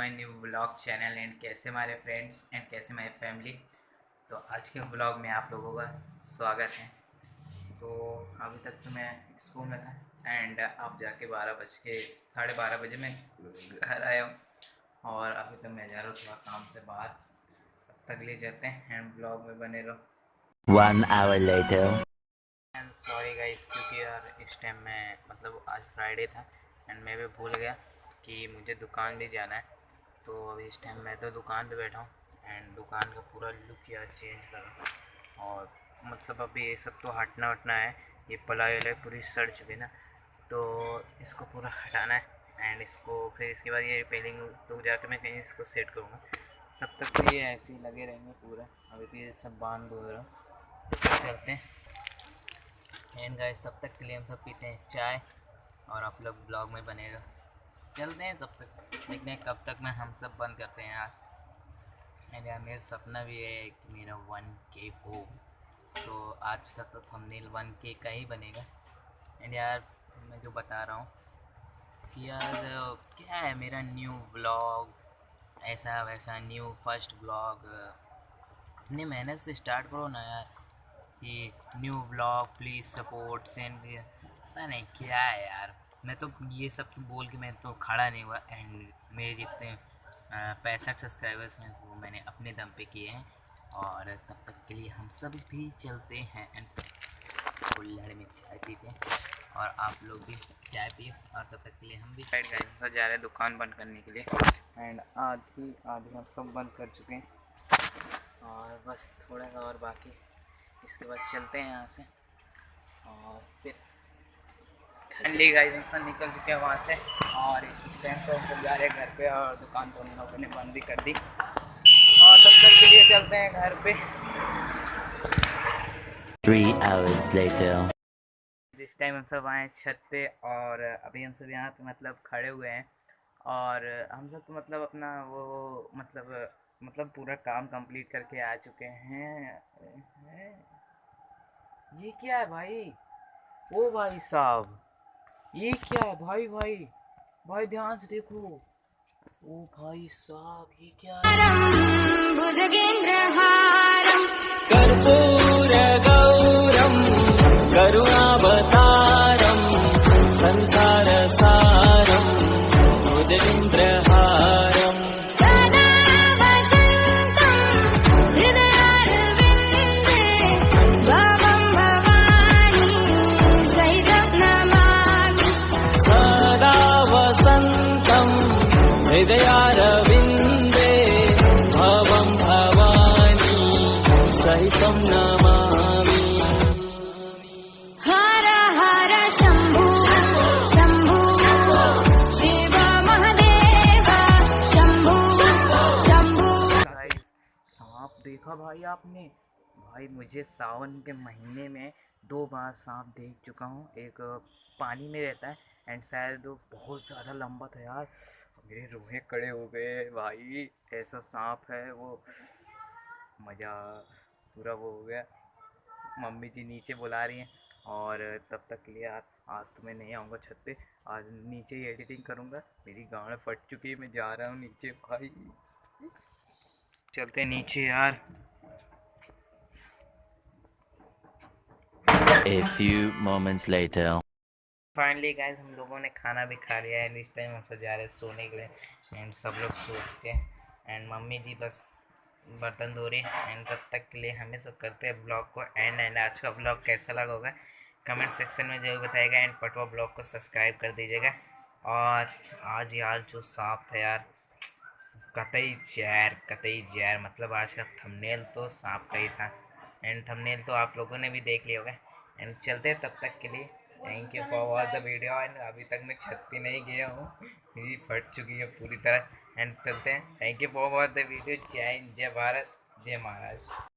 My new vlog channel and कैसे हमारे friends and कैसे माय फैमिली। तो आज के व्लॉग में आप लोगों का स्वागत है। तो अभी तक तो मैं स्कूल में था एंड अब जाके 12:30 बजे मैं घर आया हूँ और अभी तक मैं जा रहा हूँ थोड़ा काम से बाहर। तब तक ले जाते हैं एंड व्लॉग में बने रहो। 1 hour later. And sorry guys, क्योंकि यार इस टाइम में मतलब आज फ्राइडे था एंड मैं भी भूल गया कि मुझे दुकान भी जाना है। तो अभी इस टाइम मैं तो दुकान पे बैठा हूँ एंड दुकान का पूरा लुक यार चेंज कर रहा हूँ। और मतलब अभी ये सब तो हटना वटना है, ये पलाई वलाई पूरी सड़ चुकी है ना, तो इसको पूरा हटाना है एंड इसको फिर इसके बाद ये रिपेयरिंग तो जाके मैं कहीं इसको सेट करूँगा। तब तक तो ये ऐसे ही लगे रहेंगे पूरा। अभी तो ये सब बांध दो रहा हूँ, तो चलते हैं एंड गाइस तब तक के लिए हम सब पीते हैं चाय और आप लोग ब्लॉग में बने रहो। चलते हैं तब तक, देखते हैं कब तक मैं हम सब बंद करते हैं यार। एंड यार मेरा सपना भी है कि मेरा 1K हो, तो आज का तो थंबनेल 1K का ही बनेगा। एंड यार मैं जो बता रहा हूँ कि यार क्या है मेरा न्यू व्लॉग, ऐसा वैसा न्यू फर्स्ट व्लॉग अपनी मेहनत से स्टार्ट करो ना यार। कि new blog please support send, पता नहीं क्या है यार। मैं तो ये सब तो बोल के मैं तो खड़ा नहीं हुआ एंड मेरे जितने 65 सब्सक्राइबर्स हैं तो वो मैंने अपने दम पे किए हैं। और तब तक के लिए हम सब भी चलते हैं एंड कुल्हड़ में चाय पीते हैं और आप लोग भी चाय पिए। और तब तक के लिए हम भी साइड गाइस तो जा रहे हैं दुकान बंद करने के लिए एंड आधी आधी हम सब बंद कर चुके हैं और बस थोड़ा सा और बाकी। इसके बाद चलते हैं यहाँ से और फिर ठंडी गाइस हम सब निकल चुके हैं वहाँ से और इस टाइम तो हम सब जा रहे हैं घर पे और दुकान तो उन लोगों ने बंद भी कर दी। और तब तक के लिए चलते हैं घर पे। 3 hours later. इस टाइम हम सब आए छत पे और अभी हम सब यहाँ पे मतलब खड़े हुए हैं और हम सब तो मतलब अपना वो मतलब पूरा काम कंप्लीट करके आ चुके हैं। ये क्या है भाई? ओ भाई साहब, ये क्या है भाई? भाई भाई ध्यान से देखो। ओ भाई साहब ये क्या है? भुजगेन्द्रहारम् कर्पूरगौरं करुणावतारं संसारसारं भुजगेन्द्रहारम् सदा वसन्तं हृदयारविन्दे भवं भवानी सहितं नमामि सदा वसन्तं हृदयारविन्दे भवं भवानी सहितं नमामि। हर हर शम्भो शम्भो शिव महादेव शम्भो शम्भो। गाइस सांप देखा भाई आपने? भाई मुझे सावन के महीने में 2 बार सांप देख चुका हूँ। एक पानी में रहता है एंड शायद वो बहुत ज़्यादा लंबा था यार, मेरे रोहे खड़े हो गए भाई। ऐसा सांप है वो, मज़ा पूरा वो हो गया। मम्मी जी नीचे बुला रही हैं और तब तक के लिए यार आज तो मैं नहीं आऊँगा छत पे, आज नीचे ही एडिटिंग करूँगा। मेरी गाँड फट चुकी है, मैं जा रहा हूँ नीचे भाई। चलते नीचे यार। A few moments later. Finally guys हम लोगों ने खाना भी खा लिया है। इस टाइम हम सब जा रहे हैं सोने के लिए एंड सब लोग सो चुके हैं एंड मम्मी जी बस बर्तन धो रही हैं एंड तब तक के लिए हमें सब करते हैं ब्लॉग को एंड आज का ब्लॉग कैसा लगा होगा कमेंट सेक्शन में जरूर बताइएगा एंड पटवा ब्लॉग को सब्सक्राइब कर दीजिएगा। और आज यार जो सांप था यार, कतई जहर मतलब आज का थंबनेल तो सांप का ही था एंड थंबनेल तो आप लोगों ने भी देख लिया होगा। एंड चलते हैं तब तक के लिए, thank you for watch the video. And अभी तक मैं छत पे नहीं गया हूँ, मेरी फट चुकी है पूरी तरह। एंड चलते हैं, thank you for watch the video. जय हिंद, जय भारत, जय महाराष्ट्र।